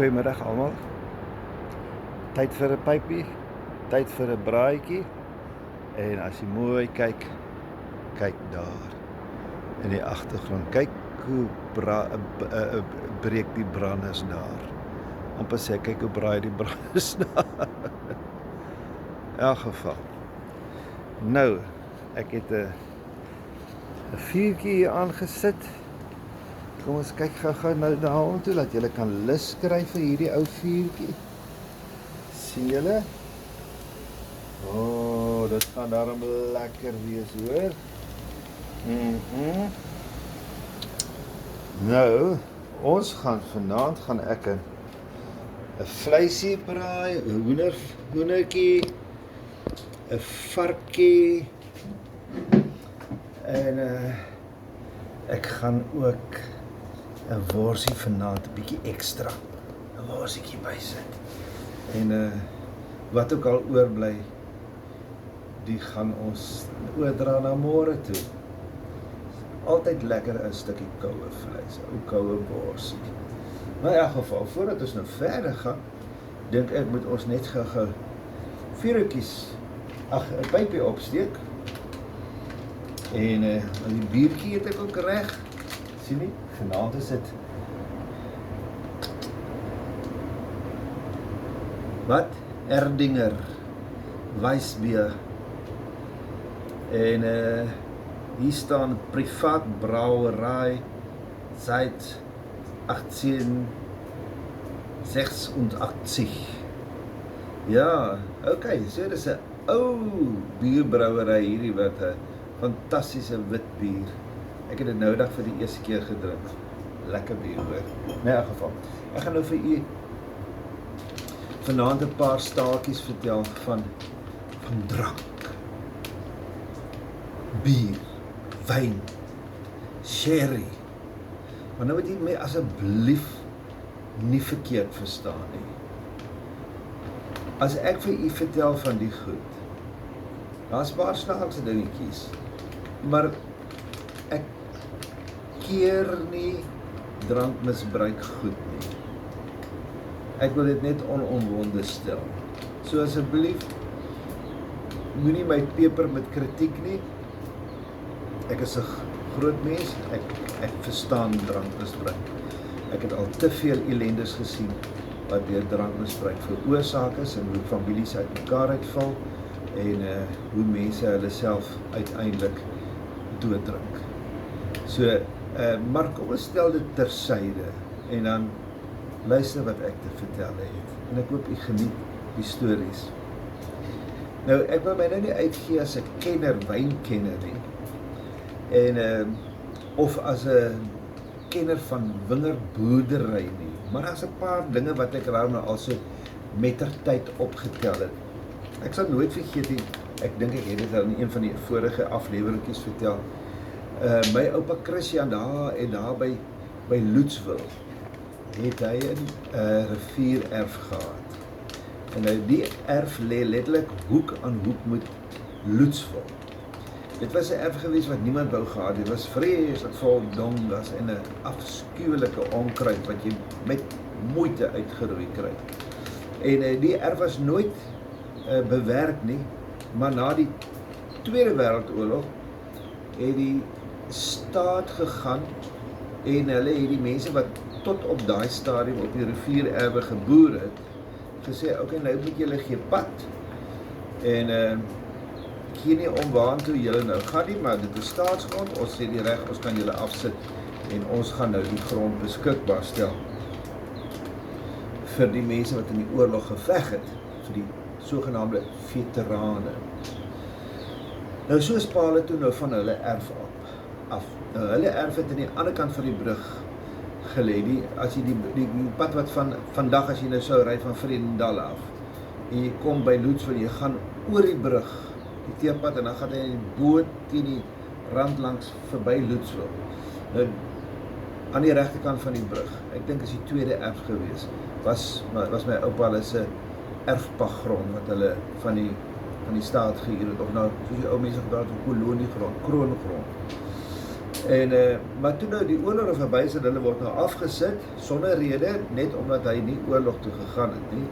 Goeiemiddag almal. Tyd vir 'n pypie, tyd vir 'n braaitjie. En as jy mooi kyk, kyk daar in die agtergrond. Kyk hoe breek die branders daar. Amper sê kyk hoe braai die branders daar. In elk geval. Nou, ek het 'n vuurtjie hier aangesit. Kom ons kyk gou-gou nou daaroontoe dat julle kan lus kry vir hierdie ou vuurtjie. Sien julle? O, dit gaan daarom lekker wees, hoor. Nou, ons gaan vanaand ek 'n vleisie braai, 'n hoendertjie, 'n varkie en ek gaan ook 'n worsie vanaand 'n bietjie ekstra, 'n worsietjie bysit. En wat ook al oorbly, die gaan ons oordra na môre toe. Altyd lekker 'n stukkie koue vleis, 'n ou koue worsie. Maar in elk geval, voordat ons nou verder gaan, dink ek moet ons net gou-gou vuurtjies, 'n pypie opsteek. En die biertjie het ek ook reg. Sien nie? Vanaand is dit wat? Erdinger Weissbier. En hier staan privaat brouwerij seit 1886. Ja, okay, so dis 'n ou bierbrouwerij hierdie wat 'n fantastiese wit bier. Ek het dit nou dag vir die eerste keer gedrink. Lekker bier, hoor. In elk geval. Ek gaan nou vir u vanaand 'n paar staaltjies vertel van drank. Bier, wyn, sherry. Maar nou moet jy my asseblief nie verkeerd verstaan nie. As ek vir u vertel van die goed, daar's 'n paar snaakse dingetjies, maar ek keer nie drankmisbruik goed nie. Ek wil dit net onomwonde stel. So asseblief, moenie my peper met kritiek nie. Ek is 'n groot mens, ek verstaan drankmisbruik. Ek het al te veel elendes gesien wat deur drankmisbruik veroorsaak is en hoe families uitmekaar uitval en hoe mense hulle self uiteindelik dooddrink. So, maar kom ons stel dit tersyde en dan luister wat ek te vertel het. En ek hoop u geniet die stories. Nou, ek wil my nou nie uitgee as 'n kenner, wynkenner nie. En of as 'n kenner van wingerdboerdery nie. Maar daar's 'n paar dinge wat ek nou al so mettertyd opgetel het. Ek sal nooit vergeet nie, ek dink ek het dit al in een van die vorige afleweringkies vertel. My oupa Christian daar by Loetswil het hy 'n riviererf gehad. En nou die erf lê letterlik hoek aan hoek met Loetswil. Dit was 'n erf gewees wat niemand wou gehad. Dit was vreeslik vol dongas en 'n afskuwelike onkruid wat jy met moeite uitgeroei kry. En die erf was nooit bewerk nie, maar na die Tweede Wêreldoorlog het die staat gegaan en hulle het die mense wat tot op daai stadium op die riviererwe geboer het, gesê, okay, nou moet julle gee pad. En gee nie om waantoe julle nou gaan nie, maar dit is staatsgrond, ons sê die reg, ons kan julle afsit en ons gaan nou die grond beskikbaar stel vir die mense wat in die oorlog geveg het, vir die sogenaamde veterane. Nou so spaal hulle toe nou van hulle erf af. Nou hulle erf het aan die ander kant van die brug gelê. As jy die pad wat vandag as jy nou sou ry van Vredendal af, en jy kom by Loetswil, jy gaan oor die brug, die teerpad, en dan gaan jy in die boot teen die rand langs verby Loetswil. Nou, aan die regterkant van die brug, ek dink is die tweede erf gewees, was my oupa hulle se erfpaggrond wat hulle van die staat gehuur het, of nou, soos die ou mense gepraat van koloniegrond, kroongrond. En maar toe nou die oorlog verby is en hulle word nou afgesit sonder rede, net omdat hy nie oorlog toe gegaan het nie.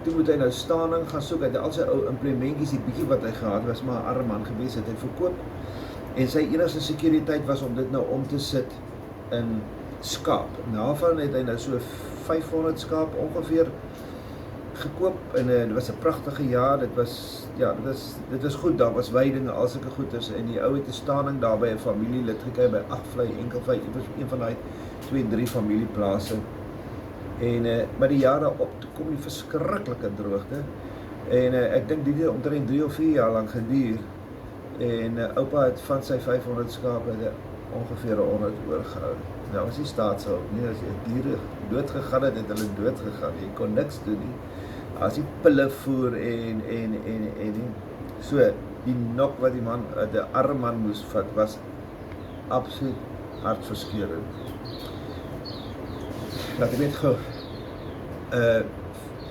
Toe moet hy nou staning gaan soek, hy het al sy ou implementjies, die bietjie wat hy gehad was, maar 'n arme man gewees, het hy verkoop. En sy enigste sekuriteit was om dit nou om te sit in skaap. Daarvan het hy nou so 500 skaap ongeveer gekoop en dit was 'n pragtige jaar, dit was goed, daar was weidinge, al sulke goeders en die ou het 'n staning daar by 'n familielid gekry by Agvlei, Enkelvlei, een van daai 2, 3 familieplase. En maar die jaar daarop kom die verskriklike droogte en ek dink dit het omtrent 3 of 4 jaar lank geduur en oupa het van sy 500 skape ongeveer 100 oorgehou. Nou was die staatshulp nie, as die diere doodgegaan het, het hulle doodgegaan, jy kon niks doen nie. As die pille voer en so, die nok wat die man, die arme man moes vat, was absoluut hartverskeurend. Laat ek net gou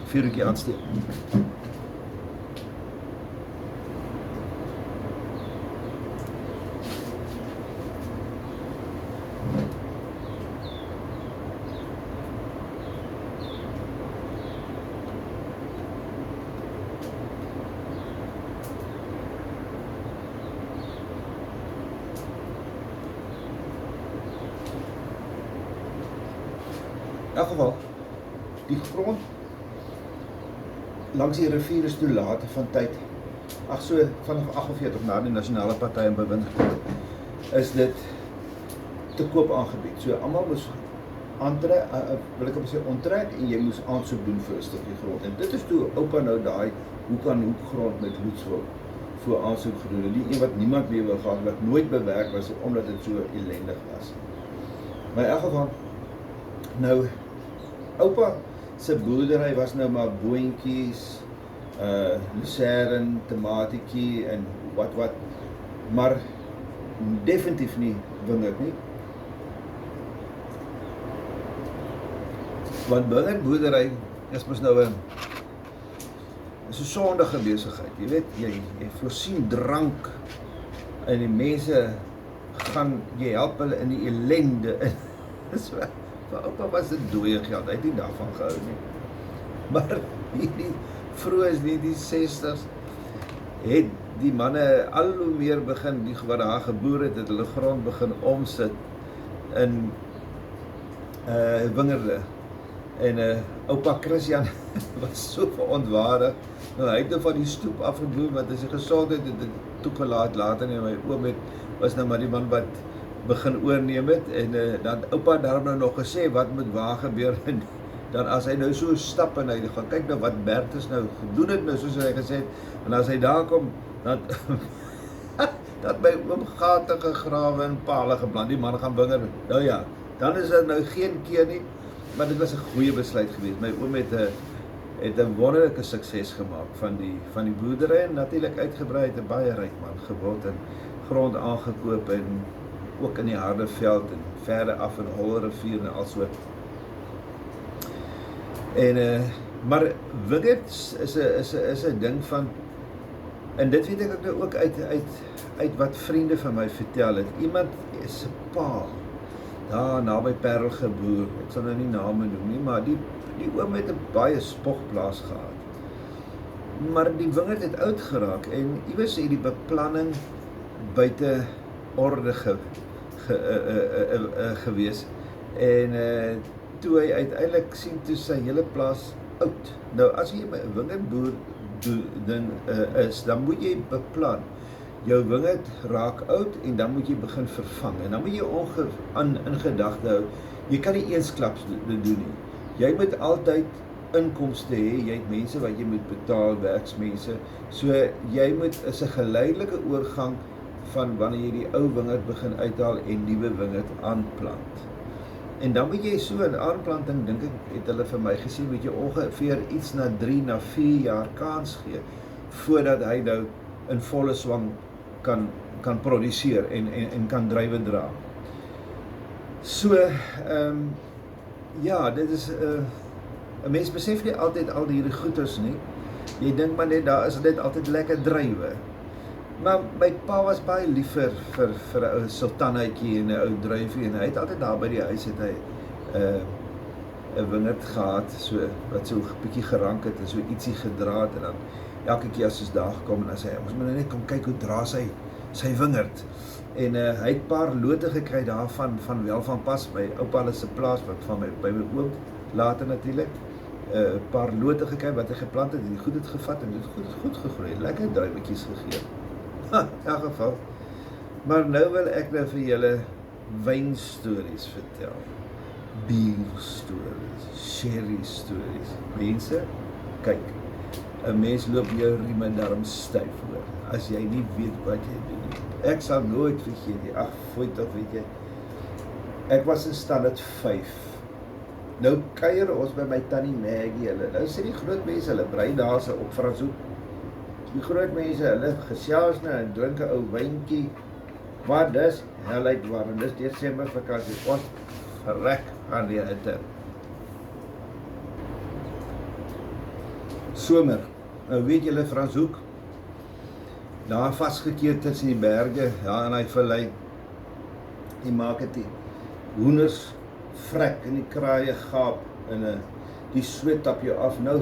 vuurtjie aansteek. In elk geval, die grond langs die rivier is toe later van tyd, so vanaf 48 na die nasionale party in bewind gekom, is dit te koop aangebied. So almal moes aantrek, wil ek op sê onttrek en jy moes aansoek doen vir 'n stukkie grond. En dit is toe oupa nou daai hoek aan hoek grond met Loetswil voor aansoek gedoen. En die een wat niemand meer wil gehad, wat nooit bewerk was omdat dit so ellendig was. Maar in elk geval, nou oupa se boerdery was nou maar boontjies, lucerne, tomatietjie en wat, maar definitief nie wingerd nie. Want wingerdboerdery is mos nou 'n sondige besigheid. Jy weet, jy voorsien drank en die mense gaan, jy help hulle in die ellende. Dis vir oupa was dit dooie geld, hy het nie daarvan gehou nie. Maar hierdie vroeg 1960s het die manne al hoe meer begin, die wat daar geboer het hulle grond begin omsit in wingerde. En oupa Christian was so verontwaardig. Nou hy het nou van die stoep afgeboer, want as hy gesondheid het dit toegelaat later en my oom was nou maar die man wat begin oorneem het en dan oupa daarom nou nog gesê wat moet waar gebeur en dan as hy nou so stap en hy gaan kyk nou wat Bertus nou gedoen het nou soos hy gesê het en as hy daar kom dan dat my oom gate gegrawe en pale geplant, die man gaan wingerd. Nou ja, dan is dit nou geen keer nie, maar dit was 'n goeie besluit geweest. My oom het 'n wonderlike sukses gemaak van die boerdery en natuurlik uitgebrei, het 'n baie ryk man geword en grond aangekoop en ook in die Harderveld en verder af in Holrivier en also. En maar wingerd is 'n ding van, en dit weet ek nou ook uit wat vriende van my vertel het. Iemand se pa daar naby Parel geboer, ek sal nou nie name noem nie, maar die oom het 'n baie spogplaas gehad. Maar die wingerd het oud geraak en iewers het die beplanning buite orde gewees en toe hy uiteindelik sien toe sy hele plaas oud. Nou as jy 'n wingerdboer ding is, dan moet jy beplan. Jou wingerd raak oud en dan moet jy begin vervang en dan moet jy in gedagte hou, jy kan nie eensklaps dit doen nie. Jy moet altyd inkomste hê, jy het mense wat jy moet betaal, werksmense, so jy moet is 'n geleidelike oorgang van wanneer jy die ou wingerd begin uithaal en nuwe wingerd aanplant. En dan moet jy so 'n aanplanting, dink ek, het hulle vir my gesê, moet jy ongeveer iets na 3 na 4 jaar kans gee, voordat hy nou in volle swang kan produseer en kan druiwe dra. So, ja, dit is, 'n mens besef nie altyd al hierdie goeders nie, jy dink maar net, daar is net altyd lekker druiwe. Maar my pa was baie lief vir 'n ou sultanuitjie en 'n ou druifie en hy het altyd daar by die huis het hy 'n wingerd gehad, so wat so 'n bietjie gerank het en so ietsie gedra het en dan elke keer as ons daar gekom en dan sê hy, ons moet net kom kyk hoe dra sy wingerd. En hy het 'n paar lote gekry daarvan van wel van pas by oupa hulle se plaas wat van by my oom later natuurlik. 'n Paar lote gekry wat hy geplant het en die goed het gevat en dit goed gegroei. Lekker druiwetjies gegee. In elk geval. Maar nou wil ek nou vir julle wynstories vertel. Bierstories, sherry stories. Mense, kyk. 'n Mens loop jou riem en darm styf hoor. As jy nie weet wat jy doen nie. Ek sal nooit vergeet nie. Ag, fooi tog weet jy. Ek was in standaard 5. Nou kuier ons by my tannie Maggie hulle. Nou sê die groot mense, hulle brei daar se op Franshoek. Die groot mense, hulle gesels nou en drink 'n ou wyntjie. Maar dis heelheid warm. Dis Desember vakansie. Ons verrek aan die hitte. Somer. Nou weet julle Franshoek, daar vasgekeer tussen die berge, ja in hy vallei. Die maak dit die hoenders vrek en die kraaie gaap en die sweet tap jou af. Nou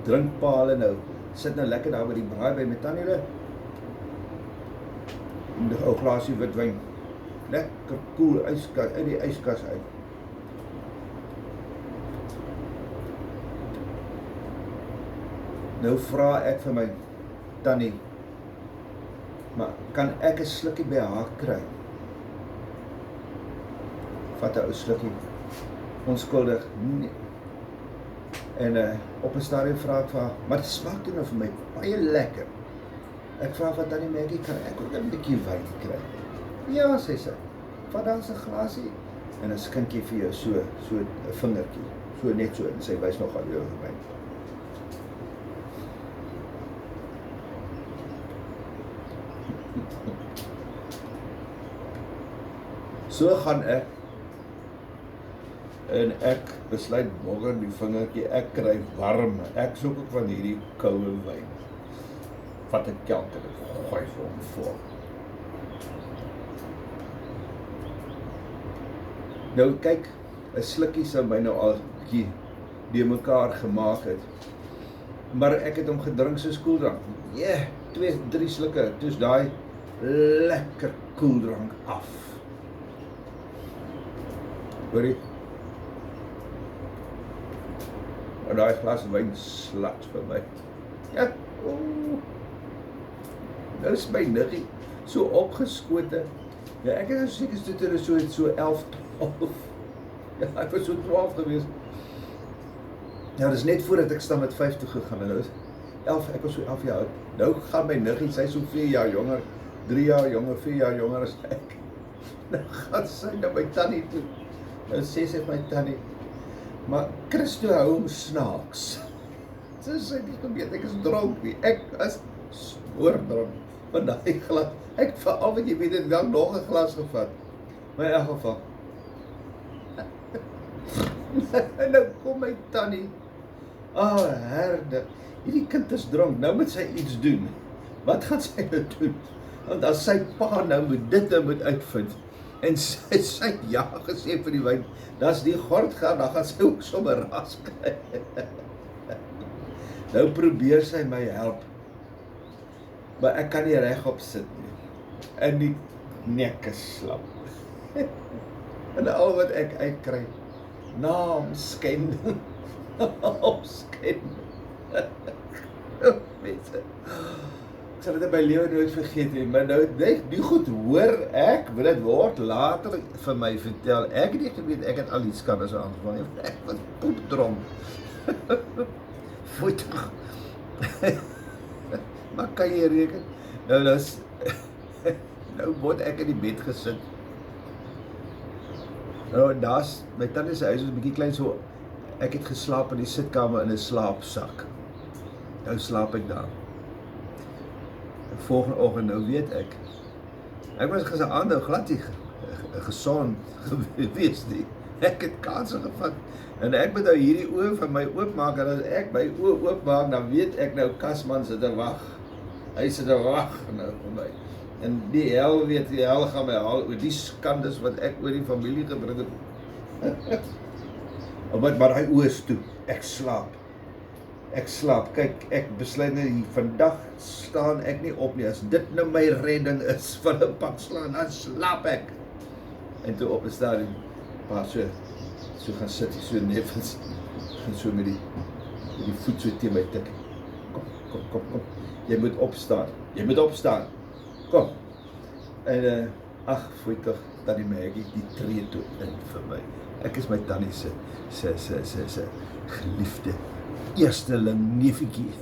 drink pa hulle nou. Sit nou lekker daar by die braai by met tannie hulle. 'n ou glasie witwyn. Lekker koel yskas uit die yskas uit. Nou vra ek vir my tannie, maar kan ek 'n slukkie by haar kry? Vat 'n ou slukkie. Onskuldig. Nee. En op 'n stadium vra ek vir haar, maar dit smaak toe nou vir my baie lekker. Ek vra vir tannie Maggie, kan ek ook 'n bietjie wyn kry? Ja, sê sy. Vat dan 'n glasie en 'n skinkie vir jou so 'n vingertjie. So net so en sy wys nog al jou wyn. So gaan ek en ek besluit morgen die vingertjie, ek kry warm, ek soek ook van hierdie koue wyn. Vat 'n kelk en ek gooi vir hom voor. Nou kyk, 'n slukkie sou my nou al bietjie die mekaar gemaak het. Maar ek het hom gedrink soos koeldrank. 2, 3 slukke, toe's daai lekker koeldrank af. Hoorie? Maar daai glas wyn slat vir my. Ja, nou is my niggie so opgeskote. Ja, ek het seker so 11, 12. Ja, ek was so 12 gewees. Ja, dis net voordat ek staan met 5 toe gegaan en nou is 11, ek was so 11 jaar oud. Nou gaan my niggie, sy is so 4 jaar jonger, 3 jaar jonger, 4 jaar jonger as ek. Nou gaan sy na my tannie toe. Nou sê sy my tannie, maar Christo hou hom snaaks. Sy sê nie geweet, ek is dronk nie. Ek is spoordronk van daai glas. Ek veral wat jy weet, het dan nog 'n glas gevat. Maar in elk geval. En nou kom my tannie. Herde, hierdie kind is dronk, nou moet sy iets doen. Wat gaan sy nou doen? Want as sy pa nou moet uitvind, en sy het ja gesê vir die wyn, das die gord gaan, dan gaan sy ook sommer ras kry. Nou probeer sy my help, maar ek kan nie regop sit nie, en die nek is slap. En al wat ek uitkry, naamskending, naamskending. Mense, ek sal dit by lewe nooit vergeet nie, maar nou net die goed hoor ek, wil dit word later vir my vertel. Ek het nie geweet ek het al die skandes aangevang. Ek was poepdronk. Voet. Maar kan jy reken? Nou word ek in die bed gesit. Nou daar's my tannie se huis is 'n bietjie klein, so ek het geslaap in die sitkamer in 'n slaapsak. Nou slaap ek daar. Volgende oggend, nou weet ek was gisteraand nou glad nie gesond gewees nie. Ek het kanse gevat en ek moet nou hierdie oë van my oopmaak en as ek my oë oopmaak, dan weet ek nou Kasman sit te wag. Hy sit daar wag nou vir my. En die hel weet, die hel gaan my haal oor die skandes wat ek oor die familie gebring het. Maar hy oë is toe, ek slaap. Kyk, ek besluit net, vandag staan ek nie op nie, as dit nou my redding is, van 'n pak slaan, dan slaap ek. En toe op 'n stadium, maar so gaan sit, so neffens, gaan so met die voet so teen my tik. Kom, jy moet opstaan, kom. En, ag, foei tog, Tannie Maggie, die tree toe in vir my. Ek is my tannie se geliefde eersteling neefietjie.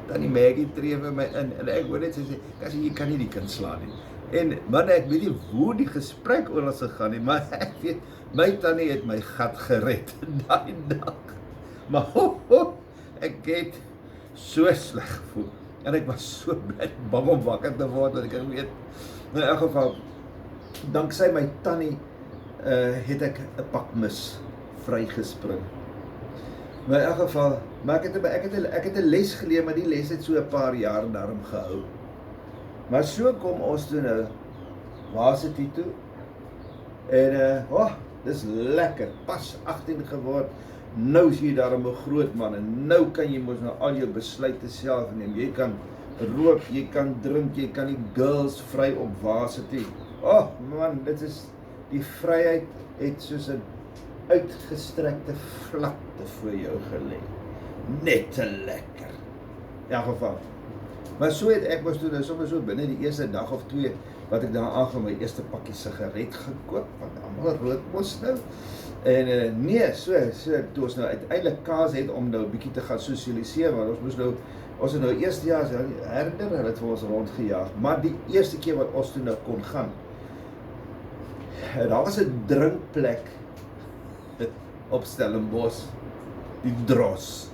Tannie Maggie tree vir my in, en ek hoor net sy sê, Cassie, jy kan nie die kind slaan nie. En, man, ek weet nie hoe die gesprek oor ons gegaan nie, maar ek weet, my tannie het my gat gered, daai dag. Maar, ek het so sleg gevoel, en ek was so bang om wakker te word, want ek weet, in elk geval, danksy my tannie, het ek 'n pak mis vrygespring. Maar in elk geval, maar ek het 'n les geleer, maar die les het so 'n paar jaar daarom gehou. Maar so kom ons toe nou, varsity toe, en dis lekker, pas 18 geword, nou is jy daarom 'n groot man, en nou kan jy mos nou al jou besluite self neem, jy kan rook, jy kan drink, jy kan die girls vry op varsity. Man, dit is, die vryheid het soos 'n uitgestrekte vlakte voor jou gelê. Net te lekker. In elk geval. Maar so het ek mos toe nou sommer so binne die eerste dag of 2 wat ek daar aangaan my eerste pakkie sigaret gekoop, want almal rook mos nou. En nee, so toe ons nou uiteindelik kaas het om nou 'n bietjie te gaan sosialiseer, want ons het nou eerste jaar herder, hulle het vir ons rondgejaag, maar die eerste keer wat ons toe nou kon gaan, daar was 'n drinkplek op Stellenbosch, die Dros.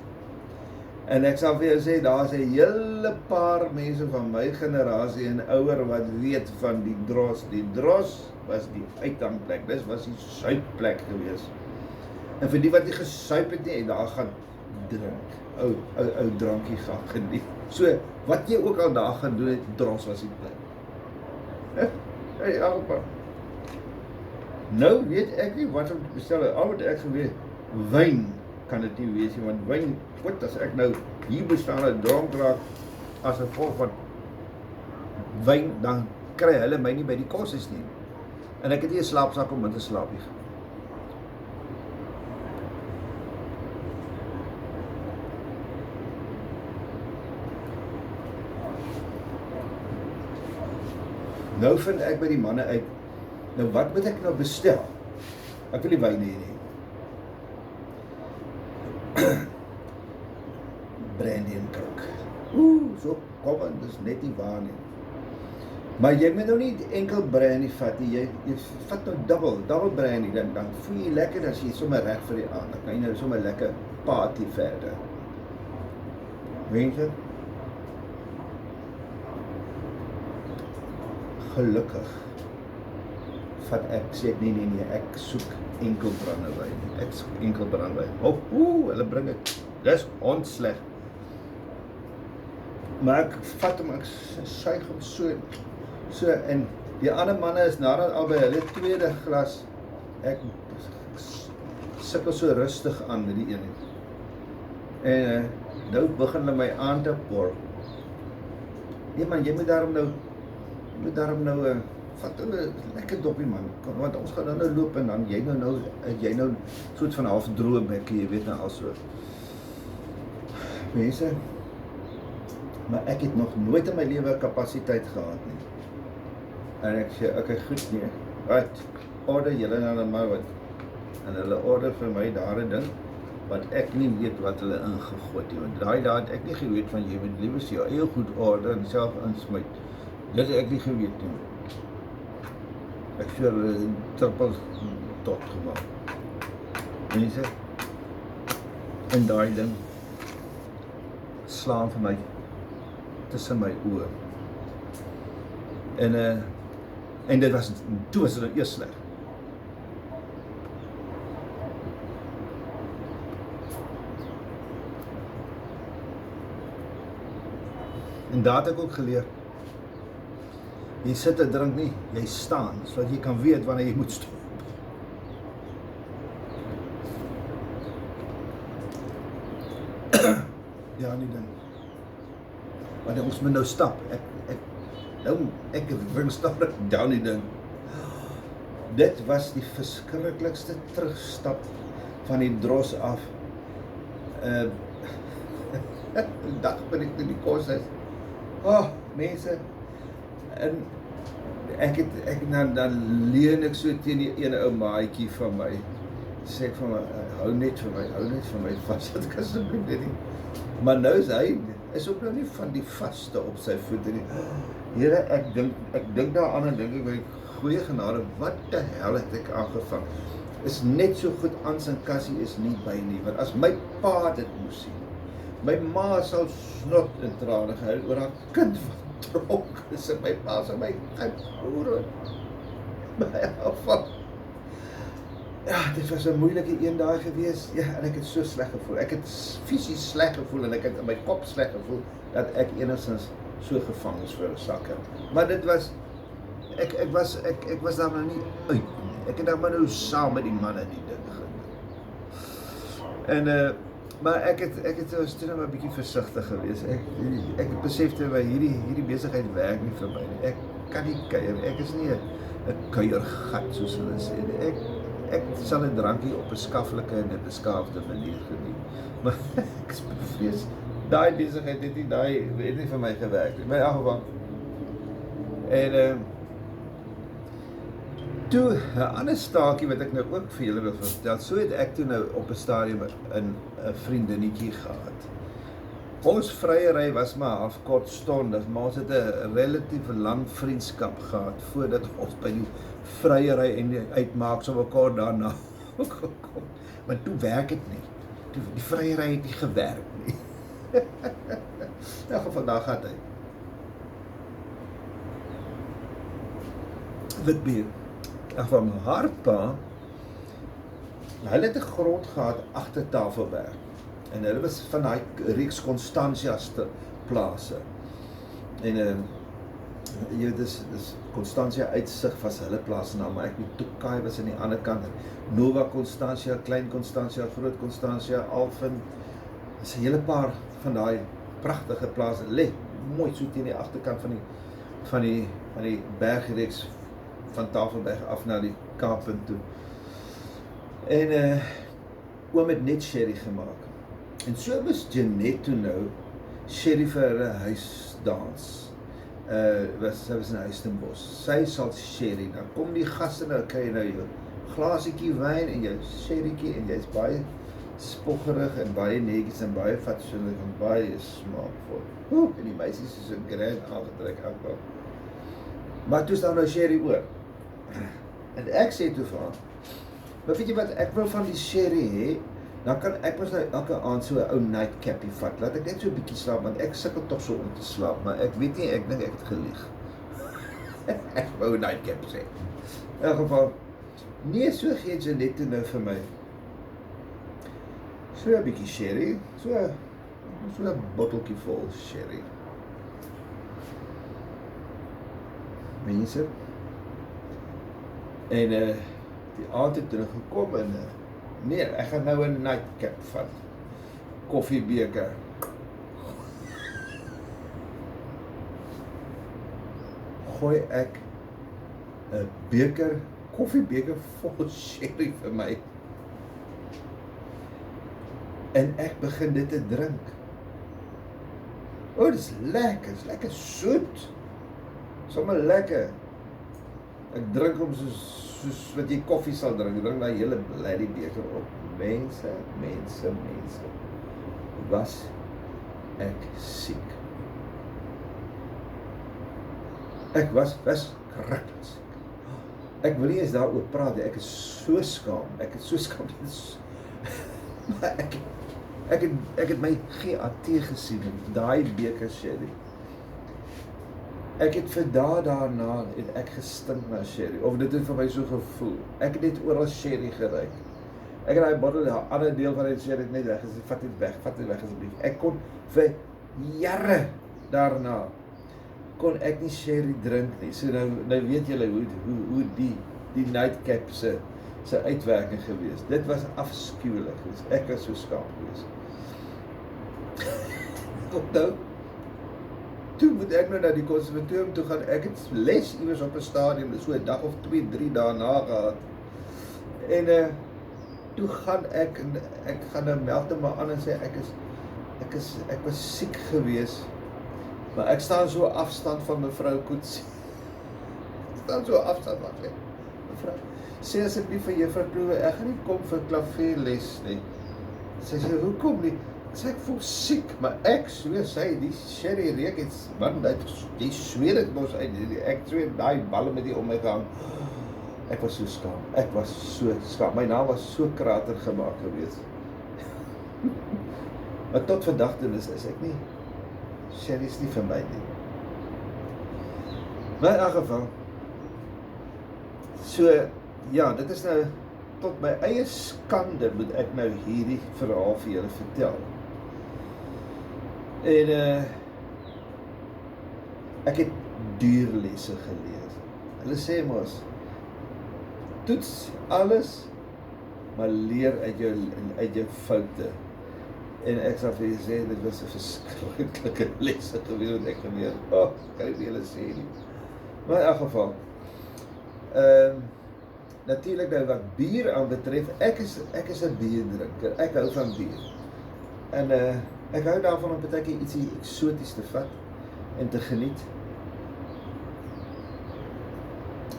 En ek sal vir jou sê, daar is 'n hele paar mense van my generasie en ouer wat weet van die Dros. Die Dros was die uithangplek, dis was die suipplek gewees. En vir die wat nie gesuip het nie, daar gaan drink, ou drankie gaan geniet. So, wat jy ook al daar gaan doen het, Dros was die plek. Hey, alpa. Nou weet ek nie wat om te bestel, al wat ek geweet, wyn kan dit nie wees nie, want wyn, wat as ek nou hier bestaan en dronk raak, as gevolg van wyn, dan kry hulle my nie by die kosses nie. En ek het nie 'n slaapsak om in te slaap nie. Nou vind ek by die manne uit, nou wat moet ek nou bestel? Ek wil die wyn hê nie. Brandy en Coke. So kom en dis net nie waar nie. Maar jy moet nou nie enkel brandy vat nie, jy vat nou double brandy, dan voel jy lekker as jy sommer reg vir die aand, dan kan jy nou sommer lekker party verder. Weet jy? Gelukkig vat ek, sê ek nee, ek soek enkel brandewyn. Hulle bring dit, dis ontsleg. Maar ek vat hom, ek suig hom so, en die ander manne is nadat al by hulle tweede glas, ek sukkel so rustig aan met die ene. En nou begin hulle my aan te por. Nee man, jy moet daarom nou, vat hulle lekker dopie man, want ons gaan nou loop en dan jy nou soort van half droë bekke, jy weet nou al so. Mense, maar ek het nog nooit in my lewe kapasiteit gehad nie. En ek sê, okay, goed nie, wat, order julle nou maar wat, en hulle order vir my daar 'n ding, wat ek nie weet wat hulle ingegooi het, want daai het ek nie geweet van jy moet liewer jou eie goed order en self insmyt, dit het ek nie geweet nie. Ek sê hulle trippel tot gemaak. Mense, en daai ding slaan vir my tussen my oë. En dit was, toe was dit eers sleg. En daar het ek ook geleer, jy sit en drink nie, jy staan, sodat jy kan weet wanneer jy moet stop. Ja, nie ding. Wanneer ons moet nou stap, ek bring stap down die ding. Dit was die verskriklikste terugstap van die dros af. Dag ben ek in die koshuis. Mense, en dan leun ek so teen die ene ou maatjie van my. Sê ek van my, hou net vir my vas, dat ek asseblief dit nie. Maar nou is ook nou nie van die vaste op sy voete nie. Here, ek dink daaraan en dink ek, goeie genade, wat die hel het ek aangevang? Is net so goed Ans en Cassie is nie by nie, want as my pa dit moes sien, my ma sal snot en trane gehuil oor haar kind wat dronk is, en my pa sal my uitvoer, my afval. Ja, dit was 'n moeilike een daai gewees, ja, en ek het so sleg gevoel, ek het fisies sleg gevoel, en ek het in my kop sleg gevoel, dat ek enigstens so gevang is vir 'n sakke. Maar dit was, ek was daar nou nie uit nie, ek het daar maar nou saam met die manne die ding gedoen. En, maar ek was toen nou maar 'n bietjie versigtig gewees, ek besefte, maar hierdie besigheid werk nie vir my nie, ek kan nie kuier, ek is nie 'n kuiergat, soos hulle sê nie, ek sal 'n drankie op 'n skaffelike en 'n beskaafde manier geniet, maar ek is bevrees, daai besigheid het nie vir my gewerk nie, maar in elk geval. En toe, 'n ander staakie wat ek nou ook vir julle wil vertel, so het ek toe nou op 'n stadium 'n vriendinnetjie gehad. Ons vryery was maar half kortstondig, maar ons het 'n relatief lang vriendskap gehad, voordat ons by die vryery en die uitmaak mekaar daarna gekom. Maar toe werk het nie. Die vryery het nie gewerk nie. Ja, vandag gaat hy. Witbier. Van haar pa, hulle het 'n grond gehad agter Tafelberg. En hulle was van daai reeks Constantia's plase. En jy dis Constantia Uitsig was hulle plaasnaam, maar ek weet Tokai was aan die ander kant. Nova Constantia, Klein Constantia, Groot Constantia, Alphen. Dis 'n hele paar van daai pragtige plase lê mooi so teen die agterkant van die bergreeks van Tafelberg af na die Kaappunt toe. En oom het net sherry gemaak. En so was Jeanette toe nou sherry vir hulle huisdans. Sy was in Huistenbos. Sy sal sherry, dan kom die gaste nou, kry jy nou jou glaasiekie wyn en jou sherrykie en jy's baie spoggerig en baie netjies en baie fatsoenlik en baie smaakvol. En die meisies is so grand aangetrek afval. Maar toe staan nou sherry oor. En ek sê toe van, maar weet jy wat, ek wil van die sherry hê, dan kan ek mos nou elke aand so 'n ou nightcapie vat, laat ek net so 'n bietjie slaap, want ek sukkel tog so om te slaap, maar ek weet nie, ek dink ek het gelieg. Ek wou 'n nightcap sê. In elk geval, nee, so gee Jeanette nou vir my. So 'n bietjie sherry, so 'n botteltjie vol sherry. Mense, en die aand het teruggekom en nee, ek gaan nou 'n nightcap vat. Koffiebeker. Gooi ek 'n koffiebeker vol sherry vir my. En ek begin dit te drink. Dit is lekker soet. Sommer lekker. Ek drink hom soos wat jy koffie sal drink. Ek drink daai hele bloody beker op. Mense. Was ek siek. Ek was skrikkelik siek. Ek wil nie eens daaroor praat nie. Ek is so skaam. Maar ek het my GAT gesien in daai beker sherry. Ek het vir daarna het ek gestink na sherry, of dit het vir my so gevoel. Ek het net oral sherry geruik. Ek het daai bottel, die ander deel van die sherry net weggesit, vat dit weg asseblief. Ek kon vir jare daarna kon ek nie sherry drink nie. So nou weet julle hoe die nightcap se uitwerking gewees. Dit was afskuwelik gewees. Ek was so skaam gewees. Onthou, toe moet ek nou na die konservatorium toe gaan. Ek het les iewers op 'n stadium, so 'n dag of 2, 3 daarna gehad. En toe gaan ek gaan nou meld hom maar aan en sê ek was siek gewees. Maar ek staan so afstand van mevrou Koets. Ek staan so afstand van sy. Mevrou, sê asseblief vir juffrou Kloewe, ek gaan nie kom vir klaverles nie. Sy sê, hoekom nie? Sê ek voel siek, maar ek sweer sy, die sherry reuk het, man, die sweer het mos uit, ek sweer, daai balle met die om my gehang. Ek was so skaam, my naam was so krater gemaak gewees. Maar tot vandag toe is ek nie, sherry is nie vir my nie. Maar in elk geval, so, ja, dit is nou, tot my eie skande moet ek nou hierdie verhaal vir julle vertel. En ek het duurlesse geleer. Hulle sê mos, toets alles, maar leer uit jou foute. En ek sal vir julle sê, dit was 'n verskriklike lesse gewees wat ek geleer. Kan ek vir julle sê nie. Maar in elk geval, natuurlik nou wat bier aanbetref, ek is 'n bierdrinker. Ek hou van bier. En ek hou daarvan om partykeer ietsie eksoties te vat en te geniet.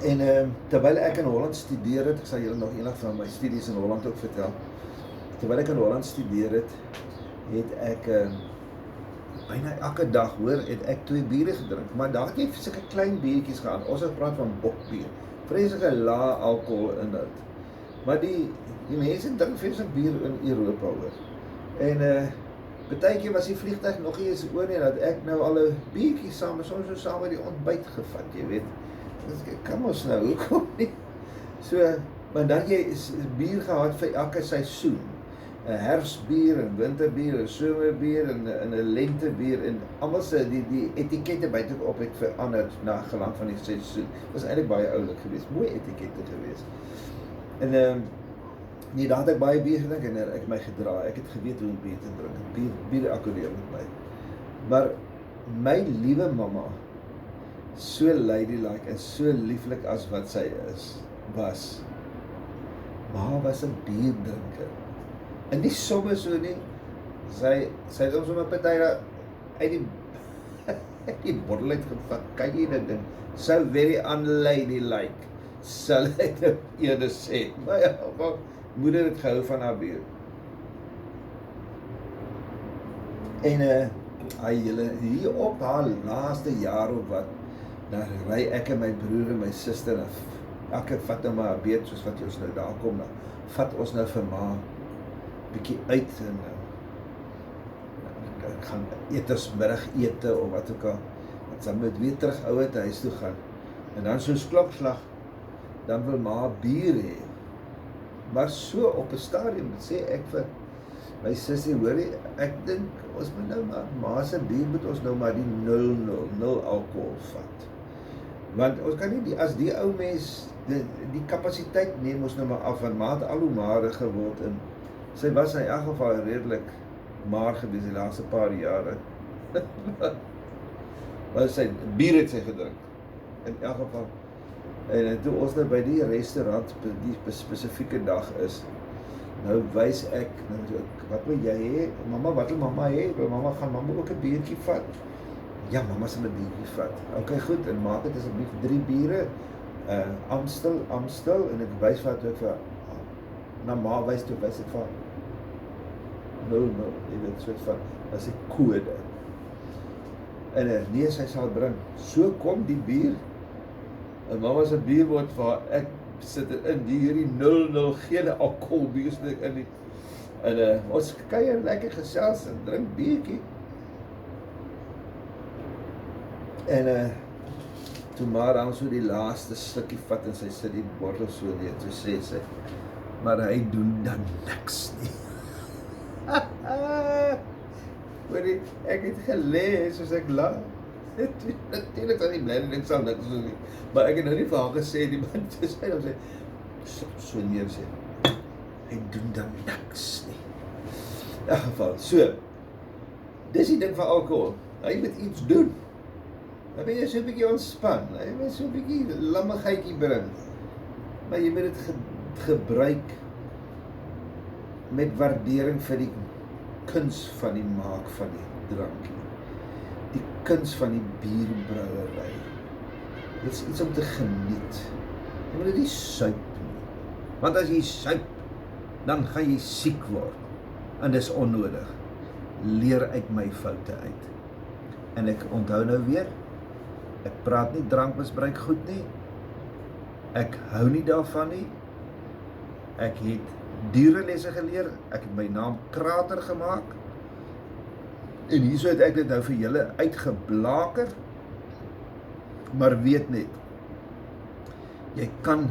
En terwyl ek in Holland studeer het, ek sal julle nog enig van my studies in Holland ook vertel. Terwyl ek in Holland studeer het ek byna elke dag, het ek 2 biere gedrink. Maar daar het jy sulke klein biertjies gehad. Ons het praat van bokbier. Vreeslike lae alkohol inhoud. Maar die mense drink vreeslik bier in Europa hoor. En partykeer was die vliegtuig nog nie eens oor nie, dat ek nou al 'n biertjie soms saam met die ontbyt gevat, jy weet. Kan ons nou, hoekom nie? So, maar dan jy bier gehad vir elke seisoen. 'n Herfstbier, 'n winterbier, 'n somerbier en 'n lentebier en almal se die etikette buite op het verander na gelang van die seisoen. Was eintlik baie oulik geweest, mooi etikette geweest. En nee, daar het ek baie bier gedrink en ek het my gedra. Ek het geweet hoe om bier te drink. Bier akkoordeer met my. Maar my liewe mamma, so ladylike en so lieflik as wat sy was was 'n bierdrinker. En nie sommer so nie, sy het ons om 'n party uit die bottel uitgevat, kan jy dit ding, so very unladylike, sal ek nou eerder sê, maar ja, moeder het gehou van haar bier. En julle, hier op haar laaste jaar of wat, dan ry ek en my broer en my suster, elke vat nou maar 'n beet, soos wat ons nou daar kom, dan vat ons nou vir ma, bietjie uit en gaan eet middagete of wat ook al, want sy moet weer terug ouer te huis toe gaan, en dan soos klokslag, dan wil ma bier hê, maar so op 'n stadium, sê ek vir my sussie, hoorie, ek dink, ons moet nou maar, ma se bier moet ons nou maar die 0 alkohol vat, want ons kan nie, as die ou mens, die kapasiteit neem ons nou maar af, want ma het al hoe mager geword, en sy was in elk geval redelik maar gewees die laaste paar jare. Maar sy bier het sy gedrink, in elk geval. En toe ons nou by die restaurant, die spesifieke dag is, nou wys ek, wat wil jy hê? Mama, wat wil mama hê? Mama, gaan mama ook 'n biertjie vat? Ja, mama sal 'n biertjie vat. Ok, goed, en maak het asseblief 3 biere, Amstel, en ek wys wat ek vir, na ma wys ek vir, 0, jy weet, soort van, as die kode. En nee, sy sal bring. So kom die bier, en mama se bier word vir ek sit in hierdie 0 geen alkohol bier sit in die, en ons kuier lekker gesels en drink biertjie. En toe maar dan so die laaste stukkie vat en sy sit die bottel so neer, toe sê sy, maar hy doen dan niks nie. Ek het gelê soos ek lag. Natuurlik aan die bly en ek sal niks doen nie. Maar ek het nou nie vir haar gesê nie, want sy sê dan so neersê. Hy doen dan niks nie. In elk geval, so. Dis die ding van alkohol. Hy moet iets doen. Dan ben jy so 'n bietjie ontspan. Hy moet so 'n bietjie lammigheidjie bring. Maar jy moet dit gebruik met waardering vir die kuns van die maak van die drankie. Die kuns van die bierbrouery. Dit is iets om te geniet. Jy moet dit nie suip nie. Want as jy suip, dan gaan jy siek word. En dis onnodig. Leer uit my foute uit. En ek onthou nou weer, ek praat nie drankmisbruik goed nie. Ek hou nie daarvan nie. Ek het dierelesse geleer, ek het my naam krater gemaak. En hierso het ek dit nou vir julle uitgeblaker. Maar weet net, jy kan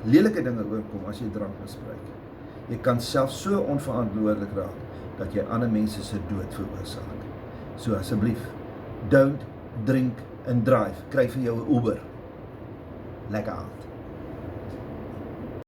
lelike dinge oorkom as jy drank misbruik. Jy kan self so onverantwoordelik raak, dat jy ander mense se dood veroorsaak. So asseblief, don't drink and drive. Kry vir jou 'n Uber. Lekker aand.